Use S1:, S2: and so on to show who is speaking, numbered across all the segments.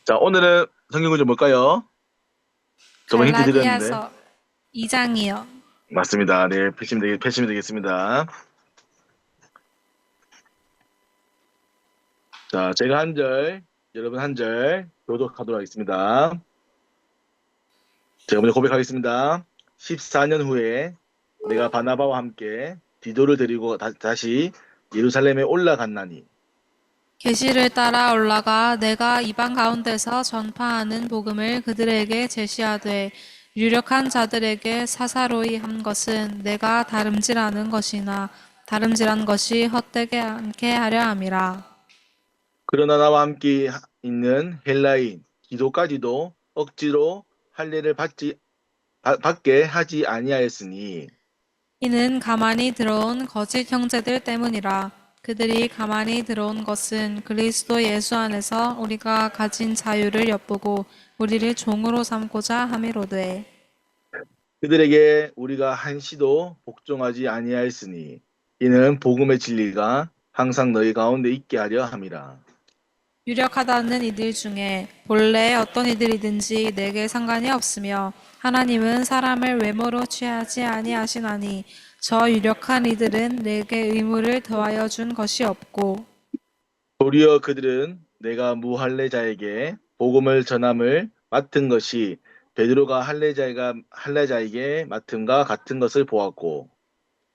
S1: 자, 오늘은 성경 구절 뭘까요? 저번 힌트 드렸는데.
S2: 갈라디아서 2장이요.
S1: 맞습니다. 네, 패시면 되겠습니다. 자, 제가 한 절, 여러분 한 절, 교독하도록 하겠습니다. 제가 먼저 고백하겠습니다. 14년 후에 내가 바나바와 함께 디도를 데리고 다시 예루살렘에 올라갔나니.
S2: 계시를 따라 올라가 내가 이방 가운데서 전파하는 복음을 그들에게 제시하되 유력한 자들에게 사사로이 한 것은 내가 다름질하는 것이나 다름질한 것이 헛되게 않게 하려 함이라.
S1: 그러나 나와 함께 있는 헬라인, 디도까지도 억지로 할례를 받게 하지 아니하였으니.
S2: 이는 가만히 들어온 거짓 형제들 때문이라. 그들이 가만히 들어온 것은 그리스도 예수 안에서 우리가 가진 자유를 엿보고 우리를 종으로 삼고자 함이로되.
S1: 그들에게 우리가 한시도 복종하지 아니하였으니 이는 복음의 진리가 항상 너희 가운데 있게 하려 함이라.
S2: 유력하다는 이들 중에 본래 어떤 이들이든지 내게 상관이 없으며 하나님은 사람을 외모로 취하지 아니하시나니 저 유력한 이들은 내게 의무를 더하여 준 것이 없고
S1: 도리어 그들은 내가 무할례자에게 복음을 전함을 맡은 것이 베드로가 할례자에게 맡음과 같은 것을 보았고,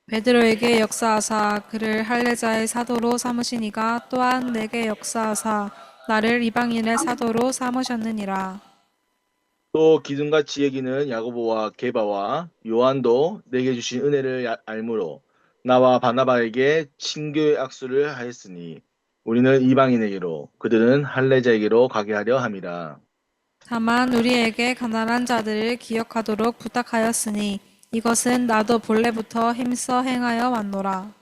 S2: 베드로에게 역사하사 그를 할례자의 사도로 삼으시니가 또한 내게 역사하사 나를 이방인의 사도로 삼으셨느니라.
S1: 또 기둥같이 여기는 야고보와 게바와 요한도 내게 주신 은혜를 알므로 나와 바나바에게 친교의 악수를 하였으니 우리는 이방인에게로 그들은 할례자에게로 가게 하려 함이라.
S2: 다만 우리에게 가난한 자들을 기억하도록 부탁하였으니 이것은 나도 본래부터 힘써 행하여 왔노라.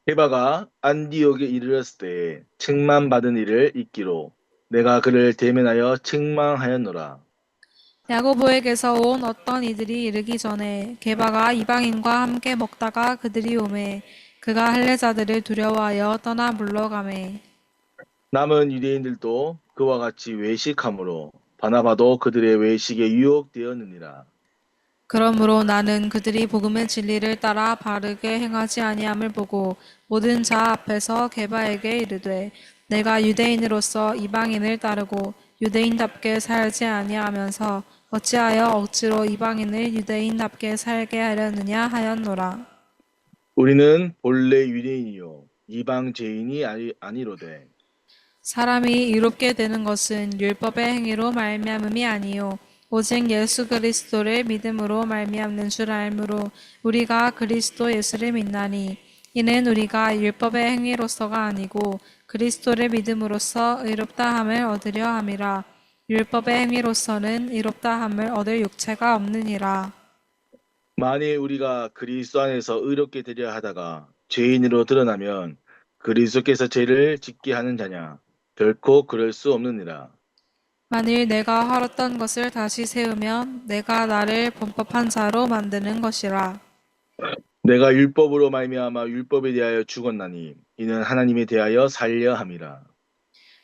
S1: 게바가 안디옥에 이르렀을 때 책망받은 일을 잊기로 내가 그를 대면하여 책망하였노라.
S2: 야고보에게서 온 어떤 이들이 이르기 전에 게바가 이방인과 함께 먹다가 그들이 오매 그가 할례자들을 두려워하여 떠나 물러가매.
S1: 남은 유대인들도 그와 같이 외식함으로 바나바도 그들의 외식에 유혹되었느니라.
S2: 그러므로 나는 그들이 복음의 진리를 따라 바르게 행하지 아니함을 보고 모든 자 앞에서 게바에게 이르되 내가 유대인으로서 이방인을 따르고 유대인답게 살지 아니하면서 어찌하여 억지로 이방인을 유대인답게 살게 하려느냐 하였노라.
S1: 우리는 본래 유대인이요 이방 죄인이 아니로되.
S2: 사람이 의롭게 되는 것은 율법의 행위로 말미암음이 아니요 오직 예수 그리스도를 믿음으로 말미암는 줄 알므로 우리가 그리스도 예수를 믿나니 이는 우리가 율법의 행위로서가 아니고 그리스도를 믿음으로써 의롭다 함을 얻으려 함이라. 율법의 행위로서는 의롭다 함을 얻을 육체가 없느니라.
S1: 만일 우리가 그리스도 안에서 의롭게 되려 하다가 죄인으로 드러나면 그리스도께서 죄를 짓게 하는 자냐? 결코 그럴 수 없느니라.
S2: 만일 내가 헐었던 것을 다시 세우면 내가 나를 범법한 자로 만드는 것이라.
S1: 내가 율법으로 말미암아 율법에 대하여 죽었나니 이는 하나님에 대하여 살려 함이라.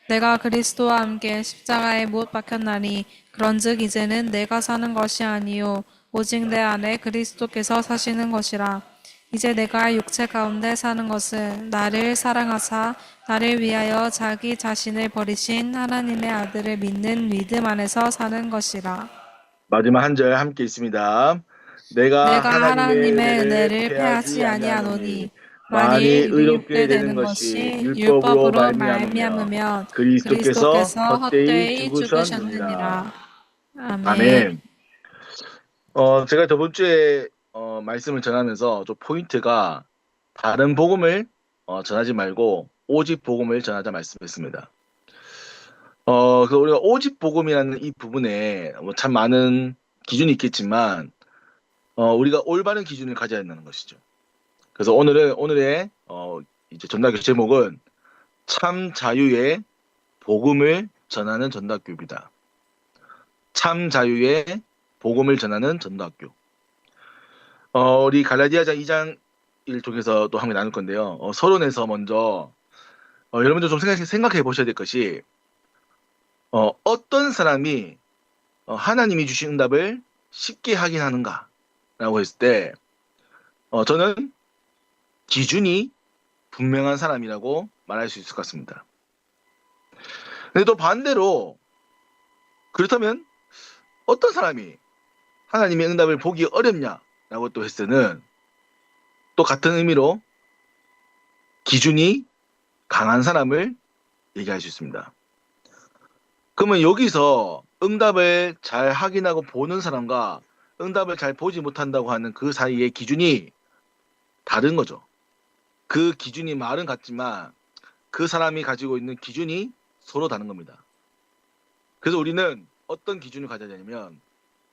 S2: 내가 그리스도와 함께 십자가에 못 박혔나니 그런즉 이제는 내가 사는 것이 아니요 오직 내 안에 그리스도께서 사시는 것이라. 이제 내가 육체 가운데 사는 것은 나를 사랑하사 나를 위하여 자기 자신을 버리신 하나님의 아들을 믿는 믿음 안에서 사는 것이라.
S1: 마지막 한 절 함께 있습니다. 내가
S2: 내가
S1: 하나님의
S2: 하나님의
S1: 은혜를
S2: 은혜를
S1: 패하지
S2: 패하지
S1: 아니하노니
S2: 아니하노니
S1: 만일
S2: 만일
S1: 의롭게
S2: 의롭게
S1: 되는
S2: 되는
S1: 것이
S2: 것이
S1: 율법으로
S2: 율법으로
S1: 말미암으며
S2: 말미암으면
S1: 그리스도께서
S2: 그리스도께서
S1: 헛되이
S2: 헛되이
S1: 죽으셨느니라.
S2: 죽으셨느니라. 아멘.
S1: 아멘. 제가 저번 주에 말씀을 전하면서 좀 포인트가 다른 복음을 전하지 말고 오직 복음을 전하자 말씀했습니다. 그래서 우리가 오직 복음이라는 이 부분에 뭐참 많은 기준이 있겠지만 우리가 올바른 기준을 가져야 한다는 것이죠. 그래서 오늘의 이제 전달교 제목은 참 자유의 복음을 전하는 전도학교입니다. 참 자유의 복음을 전하는 전도학교. 우리 갈라디아장 2장 1 쪽에서 또 함께 나눌 건데요. 서론에서 먼저 여러분들 좀 생각해 보셔야 될 것이 어떤 사람이 하나님이 주신 응답을 쉽게 확인하는가라고 했을 때, 저는 기준이 분명한 사람이라고 말할 수 있을 것 같습니다. 근데 또 반대로, 그렇다면 어떤 사람이 하나님의 응답을 보기 어렵냐라고 또 했을 때는 또 같은 의미로 기준이 강한 사람을 얘기할 수 있습니다. 그러면 여기서 응답을 잘 확인하고 보는 사람과 응답을 잘 보지 못한다고 하는 그 사이의 기준이 다른 거죠. 그 기준이 말은 같지만 그 사람이 가지고 있는 기준이 서로 다른 겁니다. 그래서 우리는 어떤 기준을 가져야 되냐면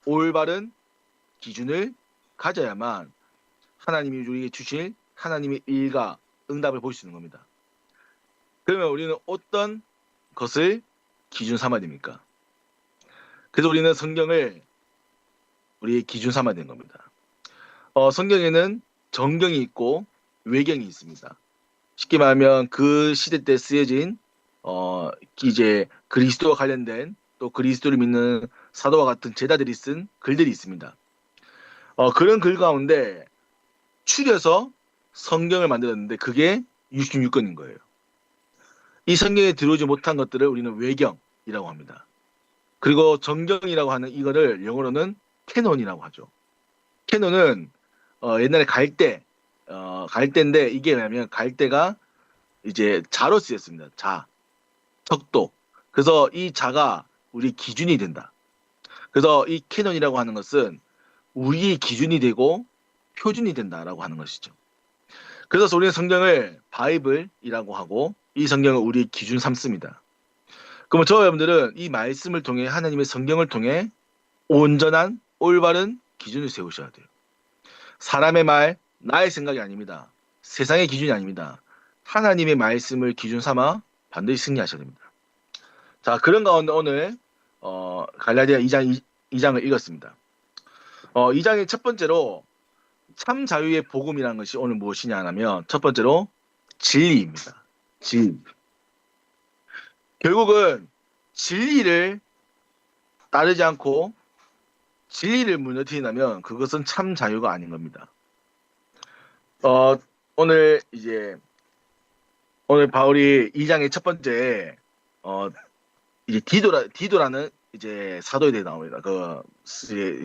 S1: 올바른 기준을 가져야만 하나님이 우리에게 주실 하나님의 일과 응답을 볼 수 있는 겁니다. 그러면 우리는 어떤 것을 기준 삼아야 됩니까? 그래서 우리는 성경을 우리의 기준 삼아야 되는 겁니다. 성경에는 정경이 있고 외경이 있습니다. 쉽게 말하면 그 시대 때 쓰여진 이제 그리스도와 관련된 또 그리스도를 믿는 사도와 같은 제자들이 쓴 글들이 있습니다. 그런 글 가운데 추려서 성경을 만들었는데 그게 66권인 거예요. 이 성경에 들어오지 못한 것들을 우리는 외경이라고 합니다. 그리고 정경이라고 하는 이거를 영어로는 캐논이라고 하죠. 캐논은 옛날에 갈대인데 이게 뭐냐면 갈대가 이제 자로 쓰였습니다. 자, 척도. 그래서 이 자가 우리 기준이 된다. 그래서 이 캐논이라고 하는 것은 우리의 기준이 되고 표준이 된다라고 하는 것이죠. 그래서 우리는 성경을 바이블이라고 하고 이 성경을 우리의 기준 삼습니다. 그러면 저와 여러분들은 이 말씀을 통해 하나님의 성경을 통해 온전한 올바른 기준을 세우셔야 돼요. 사람의 말, 나의 생각이 아닙니다. 세상의 기준이 아닙니다. 하나님의 말씀을 기준 삼아 반드시 승리하셔야 됩니다. 자, 그런 가운데 오늘 갈라디아 2장을 읽었습니다. 2장의 첫 번째로 참 자유의 복음이라는 것이 오늘 무엇이냐 하면 첫 번째로 진리입니다. 진리. 결국은 진리를 따르지 않고 진리를 무너뜨린다면 그것은 참 자유가 아닌 겁니다. 오늘 바울이 2장의 첫 번째 이제 디도라는 이제 사도에 대해 나옵니다.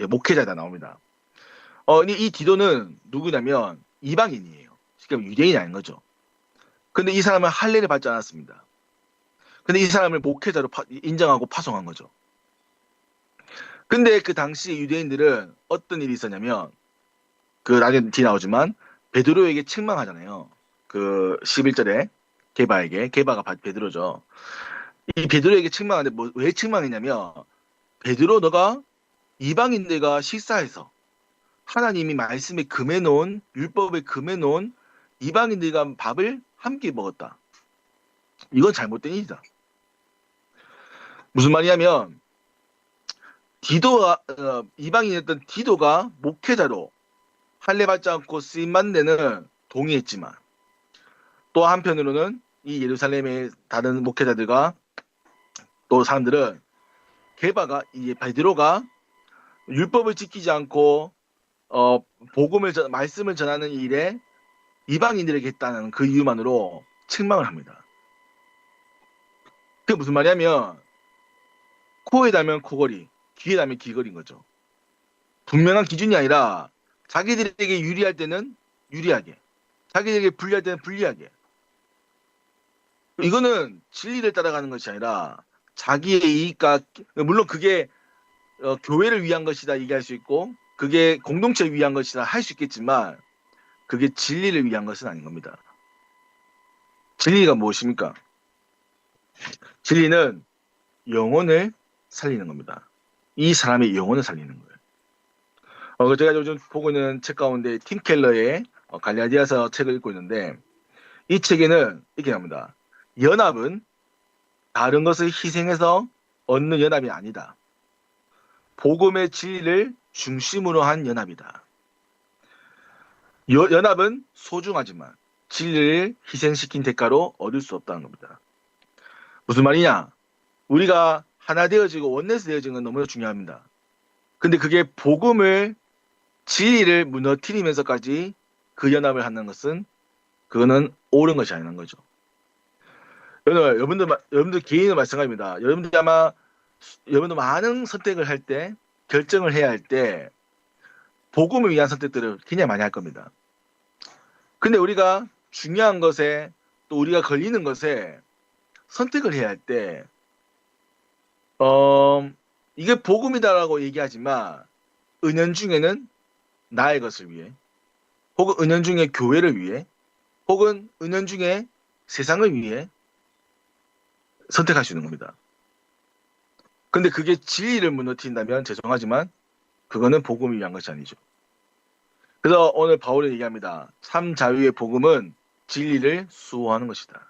S1: 목회자에 대해 나옵니다. 이 디도는 누구냐면 이방인이에요. 쉽게 말하면 유대인이 아닌 거죠. 근데 이 사람은 할례를 받지 않았습니다. 근데 이 사람을 목회자로 인정하고 파송한 거죠. 근데 그 당시 유대인들은 어떤 일이 있었냐면 그 나중에 뒤 나오지만 베드로에게 책망하잖아요. 그 11절에 게바가 베드로죠. 이 베드로에게 책망하는데 왜 책망했냐면 베드로 너가 이방인들과 식사해서 하나님이 말씀에 금해놓은 율법에 금해놓은 이방인들과 밥을 함께 먹었다. 이건 잘못된 일이다. 무슨 말이냐면 이방인이었던 디도가 목회자로 할례 받지 않고 쓰임받는 데는 동의했지만 또 한편으로는 이 예루살렘의 다른 목회자들과 또 사람들은 베드로가 율법을 지키지 않고 말씀을 전하는 일에 이방인들에게 했다는 그 이유만으로 책망을 합니다. 그게 무슨 말이냐면 코에 달면 코걸이, 귀에 달면 귀걸이인 거죠. 분명한 기준이 아니라 자기들에게 유리할 때는 유리하게, 자기들에게 불리할 때는 불리하게. 이거는 진리를 따라가는 것이 아니라 자기의 이익과 물론 그게 교회를 위한 것이다 얘기할 수 있고 그게 공동체를 위한 것이다 할 수 있겠지만 그게 진리를 위한 것은 아닌 겁니다. 진리가 무엇입니까? 진리는 영혼을 살리는 겁니다. 이 사람의 영혼을 살리는 거예요. 제가 요즘 보고 있는 책 가운데 팀 켈러의 갈라디아서 책을 읽고 있는데 이 책에는 이렇게 나옵니다. 연합은 다른 것을 희생해서 얻는 연합이 아니다. 복음의 진리를 중심으로 한 연합이다. 연합은 소중하지만 진리를 희생시킨 대가로 얻을 수 없다는 겁니다. 무슨 말이냐? 우리가 하나 되어지고 원내스 되어지는 건 너무나 중요합니다. 근데 그게 복음을 진리를 무너뜨리면서까지 그 연합을 하는 것은 그거는 옳은 것이 아니라는 거죠. 여러분들 개인은 마찬가지입니다. 여러분들 많은 선택을 할 때, 결정을 해야 할 때 복음을 위한 선택들을 굉장히 많이 할 겁니다. 근데 우리가 중요한 것에 또 우리가 걸리는 것에 선택을 해야 할 때, 이게 복음이다라고 얘기하지만 은연중에는 나의 것을 위해, 혹은 은연중에 교회를 위해, 혹은 은연중에 세상을 위해 선택할 수 있는 겁니다. 근데 그게 진리를 무너뜨린다면 죄송하지만 그거는 복음을 위한 것이 아니죠. 그래서 오늘 바울이 얘기합니다. 참 자유의 복음은 진리를 수호하는 것이다.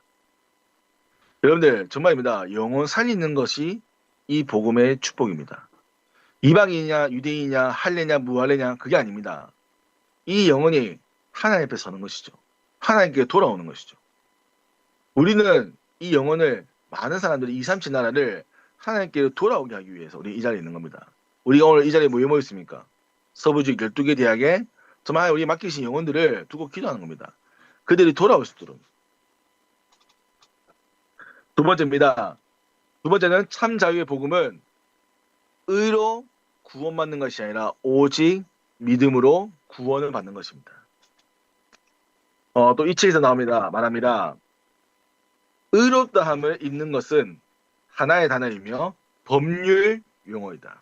S1: 여러분들 정말입니다. 영혼 살리는 것이 이 복음의 축복입니다. 이방인이냐 유대인이냐 할례냐 무할례냐 그게 아닙니다. 이 영혼이 하나님 앞에 서는 것이죠. 하나님께 돌아오는 것이죠. 우리는 이 영혼을 많은 사람들이 237 나라를 하나님께 돌아오게 하기 위해서 우리 이 자리에 있는 겁니다. 우리가 오늘 이 자리에 모여 있습니까? 서부지 12개 대학에 정말 우리 맡기신 영혼들을 두고 기도하는 겁니다. 그들이 돌아올 수 있도록. 두 번째입니다. 두 번째는 참 자유의 복음은 의로 구원받는 것이 아니라 오직 믿음으로 구원을 받는 것입니다. 또 이 책에서 말합니다. 의롭다함을 입는 것은 하나의 단어이며 법률 용어이다.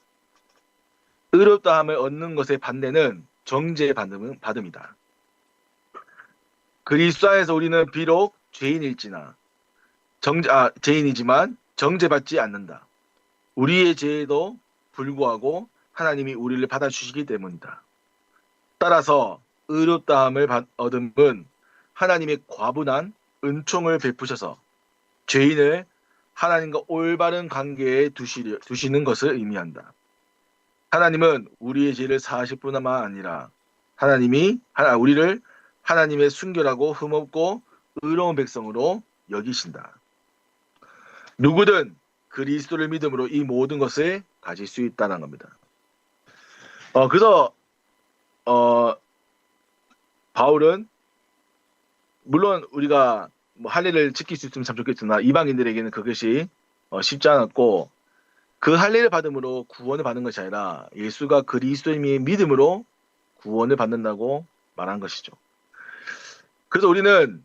S1: 의롭다함을 얻는 것의 반대는 정죄의 받음이다. 그리스도 안에서 우리는 비록 죄인이지만 정죄받지 않는다. 우리의 죄에도 불구하고 하나님이 우리를 받아주시기 때문이다. 따라서 의롭다함을 얻음은 하나님의 과분한 은총을 베푸셔서 죄인을 하나님과 올바른 관계에 두시는 것을 의미한다. 하나님은 우리의 죄를 사하실 뿐만 아니라 우리를 하나님의 순결하고 흠없고 의로운 백성으로 여기신다. 누구든 그리스도를 믿음으로 이 모든 것을 가질 수 있다는 겁니다. 그래서 바울은 물론 우리가 할례를 지킬 수 있으면 참 좋겠으나 이방인들에게는 그것이 쉽지 않았고 그 할례를 받음으로 구원을 받는 것이 아니라 예수가 그리스도의 믿음으로 구원을 받는다고 말한 것이죠. 그래서 우리는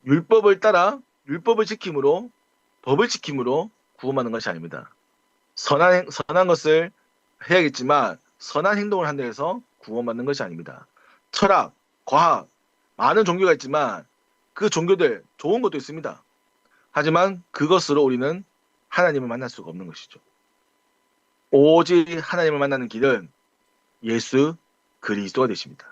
S1: 율법을 따라 율법을 지킴으로 법을 지킴으로 구원받는 것이 아닙니다. 선한 것을 해야겠지만 선한 행동을 한다 해서 구원받는 것이 아닙니다. 철학, 과학, 많은 종교가 있지만 그 종교들 좋은 것도 있습니다. 하지만 그것으로 우리는 하나님을 만날 수가 없는 것이죠. 오직 하나님을 만나는 길은 예수 그리스도가 되십니다.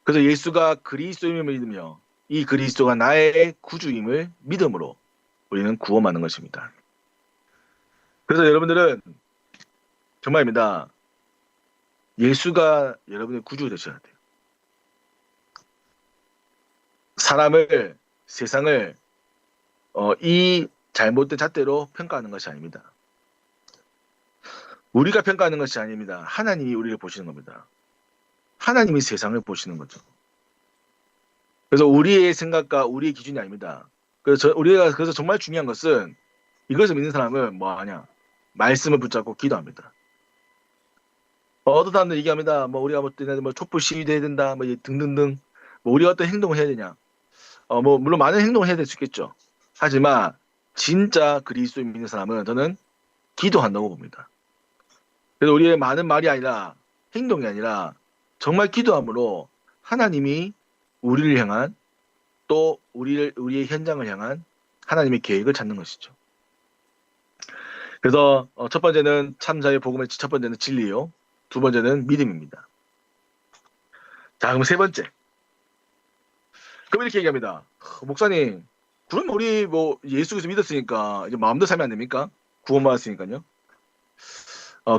S1: 그래서 예수가 그리스도임을 믿으며 이 그리스도가 나의 구주임을 믿음으로 우리는 구원받는 것입니다. 그래서 여러분들은 정말입니다. 예수가 여러분의 구주가 되셔야 돼요. 세상을 이 잘못된 잣대로 평가하는 것이 아닙니다. 우리가 평가하는 것이 아닙니다. 하나님이 우리를 보시는 겁니다. 하나님이 세상을 보시는 거죠. 그래서 우리의 생각과 우리의 기준이 아닙니다. 그래서 정말 중요한 것은 이것을 믿는 사람은 뭐 하냐? 말씀을 붙잡고 기도합니다. 어떤 사람들 얘기합니다. 우리가 촛불 시위도 해야 된다. 등등등. 우리가 어떤 행동을 해야 되냐? 물론 많은 행동을 해야 될 수 있겠죠. 하지만 진짜 그리스도를 믿는 사람은 저는 기도한다고 봅니다. 그래서 우리의 많은 말이 아니라 행동이 아니라 정말 기도함으로 하나님이 우리를 향한 또 우리의 현장을 향한 하나님의 계획을 찾는 것이죠. 그래서 첫 번째는 참자의 복음의 첫 번째는 진리요. 두 번째는 믿음입니다. 자, 그럼 세 번째. 그럼 이렇게 얘기합니다. 목사님, 그럼 우리 예수 그리스도 믿었으니까 이제 마음대로 살면 안 됩니까? 구원받았으니까요.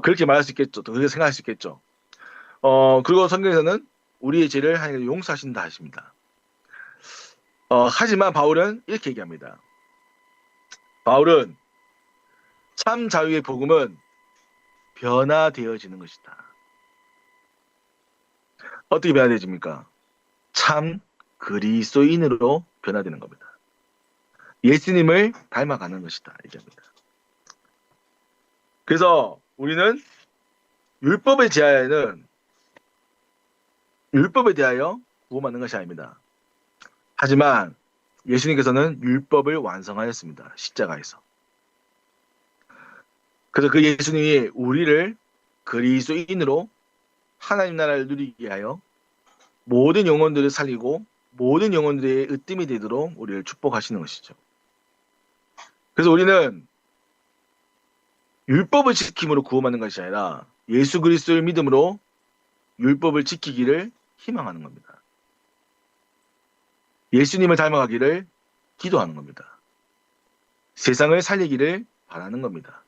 S1: 그렇게 말할 수 있겠죠. 또 그렇게 생각할 수 있겠죠. 그리고 성경에서는 우리의 죄를 하나님께서 용서하신다 하십니다. 하지만 바울은 이렇게 얘기합니다. 바울은 참 자유의 복음은 변화되어지는 것이다. 어떻게 변화되집니까? 참 그리스도인으로 변화되는 겁니다. 예수님을 닮아가는 것이다. 얘기합니다. 그래서 우리는 율법에 대하여 구원받는 것이 아닙니다. 하지만 예수님께서는 율법을 완성하였습니다. 십자가에서. 그래서 그 예수님이 우리를 그리스도인으로 하나님 나라를 누리게 하여 모든 영혼들을 살리고 모든 영혼들의 으뜸이 되도록 우리를 축복하시는 것이죠. 그래서 우리는 율법을 지킴으로 구원받는 것이 아니라 예수 그리스도를 믿음으로 율법을 지키기를 희망하는 겁니다. 예수님을 닮아가기를 기도하는 겁니다. 세상을 살리기를 바라는 겁니다.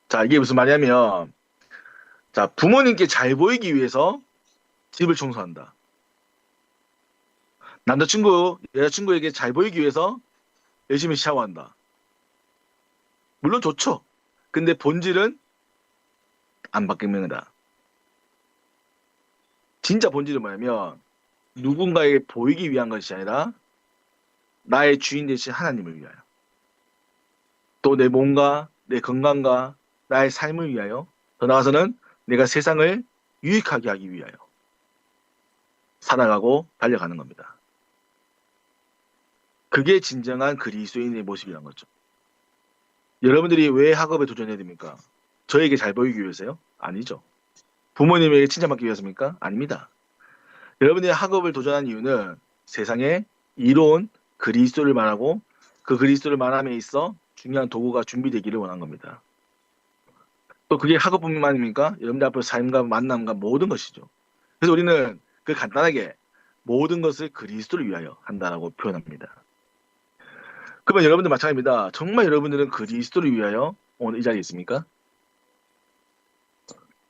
S1: 자, 이게 무슨 말이냐면, 자, 부모님께 잘 보이기 위해서 집을 청소한다. 남자친구, 여자친구에게 잘 보이기 위해서 열심히 샤워한다. 물론 좋죠. 근데 본질은 안 바뀝니다. 진짜 본질은 뭐냐면 누군가에게 보이기 위한 것이 아니라 나의 주인 되신 하나님을 위하여, 또 내 몸과 내 건강과 나의 삶을 위하여, 더 나아가서는 내가 세상을 유익하게 하기 위하여 살아가고 달려가는 겁니다. 그게 진정한 그리스도인의 모습이란 거죠. 여러분들이 왜 학업에 도전해야 됩니까? 저에게 잘 보이기 위해서요? 아니죠. 부모님에게 칭찬받기 위해서입니까? 아닙니다. 여러분들이 학업을 도전한 이유는 세상에 이로운 그리스도를 말하고 그 그리스도를 말함에 있어 중요한 도구가 준비되기를 원한 겁니다. 또 그게 학업뿐만입니까? 여러분들 앞으로 삶과 만남과 모든 것이죠. 그래서 우리는 그 간단하게 모든 것을 그리스도를 위하여 한다라고 표현합니다. 그러면 여러분들 마찬가지입니다. 정말 여러분들은 그리스도를 위하여 오늘 이 자리에 있습니까?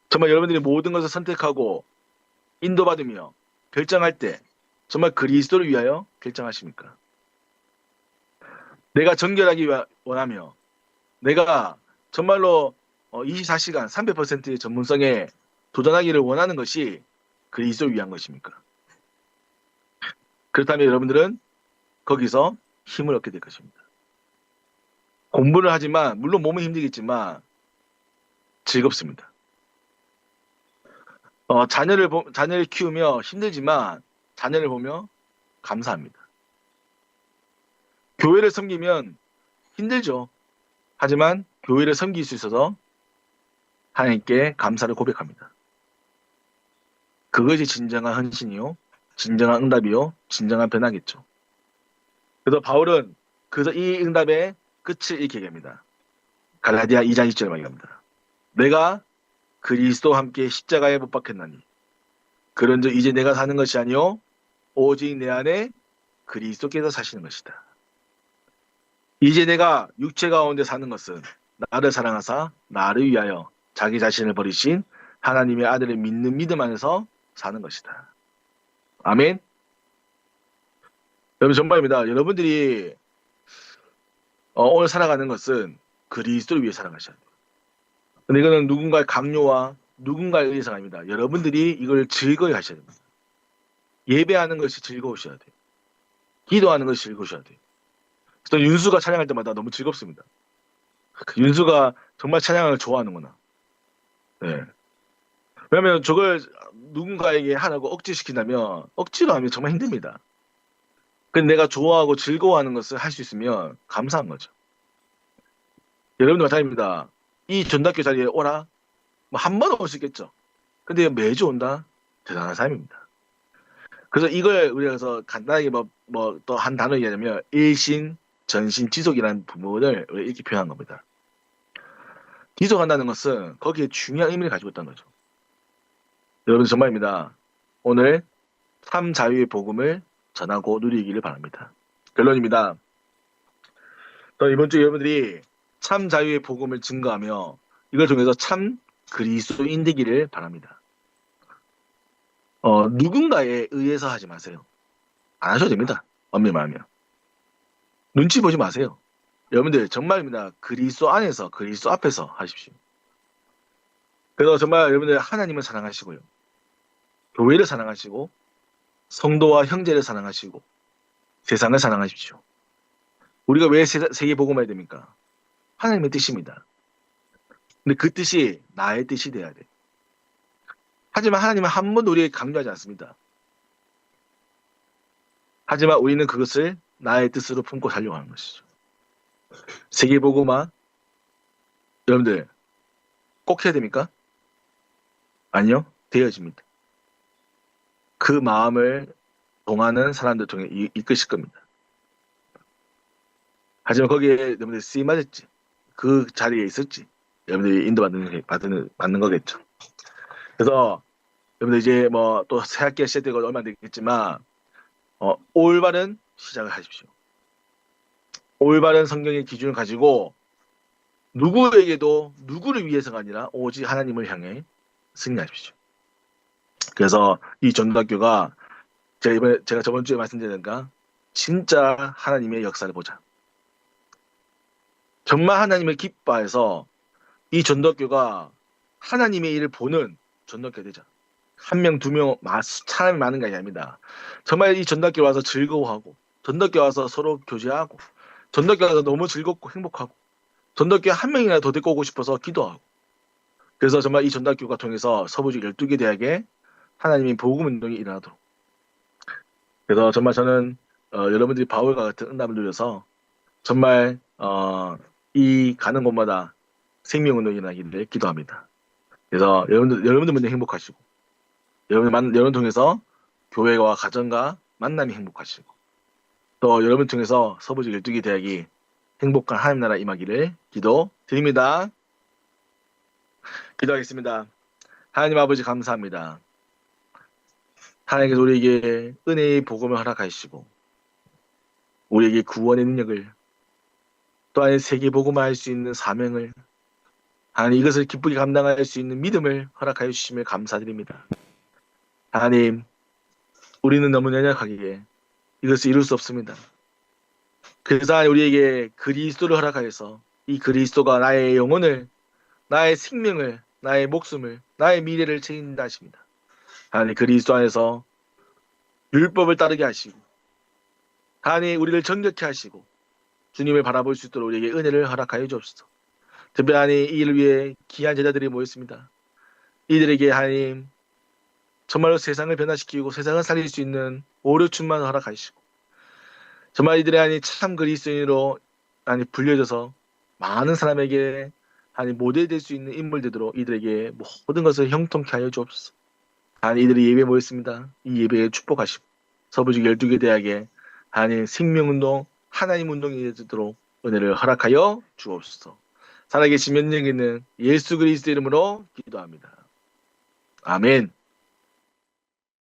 S1: 정말 여러분들이 모든 것을 선택하고 인도받으며 결정할 때 정말 그리스도를 위하여 결정하십니까? 내가 정결하기 원하며 내가 정말로 24시간 300%의 전문성에 도전하기를 원하는 것이 그리스도를 위한 것입니까? 그렇다면 여러분들은 거기서 힘을 얻게 될 것입니다. 공부를 하지만 물론 몸은 힘들겠지만 즐겁습니다. 자녀를 키우며 힘들지만 자녀를 보며 감사합니다. 교회를 섬기면 힘들죠. 하지만 교회를 섬길 수 있어서 하나님께 감사를 고백합니다. 그것이 진정한 헌신이요, 진정한 응답이요, 진정한 변화겠죠. 그래서 바울은 그래서 이 응답의 끝을 이렇게 얘기합니다. 갈라디아 2장 2절 말입니다. 내가 그리스도와 함께 십자가에 못 박혔나니 그런즉 이제 내가 사는 것이 아니요 오직 내 안에 그리스도께서 사시는 것이다. 이제 내가 육체 가운데 사는 것은 나를 사랑하사 나를 위하여 자기 자신을 버리신 하나님의 아들을 믿는 믿음 안에서 사는 것이다. 아멘. 여러분 정말입니다. 여러분들이 오늘 살아가는 것은 그리스도를 위해 살아가셔야 돼요. 근데 이거는 누군가의 강요와 누군가에 의해서가 아닙니다. 여러분들이 이걸 즐거이 하셔야 됩니다. 예배하는 것이 즐거우셔야 돼요. 기도하는 것이 즐거우셔야 돼요. 그래서 윤수가 찬양할 때마다 너무 즐겁습니다. 윤수가 정말 찬양을 좋아하는구나. 네. 왜냐하면 저걸 누군가에게 하라고 억지시킨다면 억지로 하면 정말 힘듭니다. 근데 내가 좋아하고 즐거워하는 것을 할 수 있으면 감사한 거죠. 여러분들 마찬가지입니다. 이 전답교 자리에 오라? 뭐 한 번 올 수 있겠죠. 근데 매주 온다? 대단한 삶입니다. 그래서 이걸 우리가 그래서 간단하게 또 한 단어 얘기하자면 일신, 전신, 지속이라는 부분을 이렇게 표현한 겁니다. 지속한다는 것은 거기에 중요한 의미를 가지고 있다는 거죠. 여러분 정말입니다. 오늘 참 자유의 복음을 전하고 누리기를 바랍니다. 결론입니다. 또 이번 주 여러분들이 참 자유의 복음을 증거하며 이걸 통해서 참 그리스도인 되기를 바랍니다. 누군가에 의해서 하지 마세요. 안 하셔도 됩니다. 엄밀히 말하면. 눈치 보지 마세요. 여러분들 정말입니다. 그리스도 안에서 그리스도 앞에서 하십시오. 그래서 정말 여러분들 하나님을 사랑하시고요. 교회를 사랑하시고 성도와 형제를 사랑하시고 세상을 사랑하십시오. 우리가 왜 세계 복음화해야 됩니까? 하나님의 뜻입니다. 근데 그 뜻이 나의 뜻이 돼야 돼. 하지만 하나님은 한 번도 우리에게 강요하지 않습니다. 하지만 우리는 그것을 나의 뜻으로 품고 살려고 하는 것이죠. 세계 복음화 여러분들 꼭 해야 됩니까? 아니요. 되어집니다. 그 마음을 동하는 사람들 통해 이끄실 겁니다. 하지만 거기에 여러분들 쓰임 맞았지. 그 자리에 있었지. 여러분들이 받는 거겠죠. 그래서 여러분들 이제 뭐 또 새학기가 시작되고 얼마 안 되겠지만 올바른 시작을 하십시오. 올바른 성경의 기준을 가지고 누구에게도 누구를 위해서가 아니라 오직 하나님을 향해 승리하십시오. 그래서 이 전도학교가 제가 저번 주에 말씀드렸는가 진짜 하나님의 역사를 보자. 정말 하나님을 기뻐해서 이 전도학교가 하나님의 일을 보는 전도학교가 되자. 한 명, 두 명, 사람이 많은 게 아닙니다. 정말 이 전도학교 와서 즐거워하고, 전도학교 와서 서로 교제하고, 전도학교 와서 너무 즐겁고 행복하고, 전도학교에 한 명이나 더 데리고 오고 싶어서 기도하고. 그래서 정말 이 전도학교가 통해서 서부지 12개 대학에 하나님의 복음 운동이 일어나도록. 그래서 정말 저는 여러분들이 바울과 같은 응답을 누려서 정말 이 가는 곳마다 생명 운동이 일어나기를 기도합니다. 그래서 여러분들 먼저 행복하시고 여러분 통해서 교회와 가정과 만남이 행복하시고 또 여러분 통해서 서부지 12개 대학이 행복한 하나님 나라 임하기를 기도드립니다. 기도하겠습니다. 하나님 아버지 감사합니다. 하나님께서 우리에게 은혜의 복음을 허락하시고 우리에게 구원의 능력을 또한 세계 복음화 할 수 있는 사명을 하나님 이것을 기쁘게 감당할 수 있는 믿음을 허락하여 주심을 감사드립니다. 하나님 우리는 너무 연약하기에 이것을 이룰 수 없습니다. 그래서 하나님 우리에게 그리스도를 허락하여서 이 그리스도가 나의 영혼을 나의 생명을 나의 목숨을 나의 미래를 책임진다 하십니다. 하나님 그리스도 안에서 율법을 따르게 하시고 하나님 우리를 정결케 하시고 주님을 바라볼 수 있도록 우리에게 은혜를 허락하여 주옵소서. 특별히 이 일을 위해 귀한 제자들이 모였습니다. 이들에게 하나님 정말로 세상을 변화시키고 세상을 살릴 수 있는 오류춤만 허락하시고 정말 이들의 하나님 참 그리스도인으로 하나님 불려져서 많은 사람에게 하나님 모델이 될 수 있는 인물 되도록 이들에게 모든 것을 형통케 하여 주옵소서. 하나님 이들이 예배에 모였습니다. 이 예배에 축복하시고 서부지 12개 대학에 하나님 생명운동 하나님 운동이 되도록 은혜를 허락하여 주옵소서. 살아계신 면역 있는 예수 그리스도 이름으로 기도합니다. 아멘.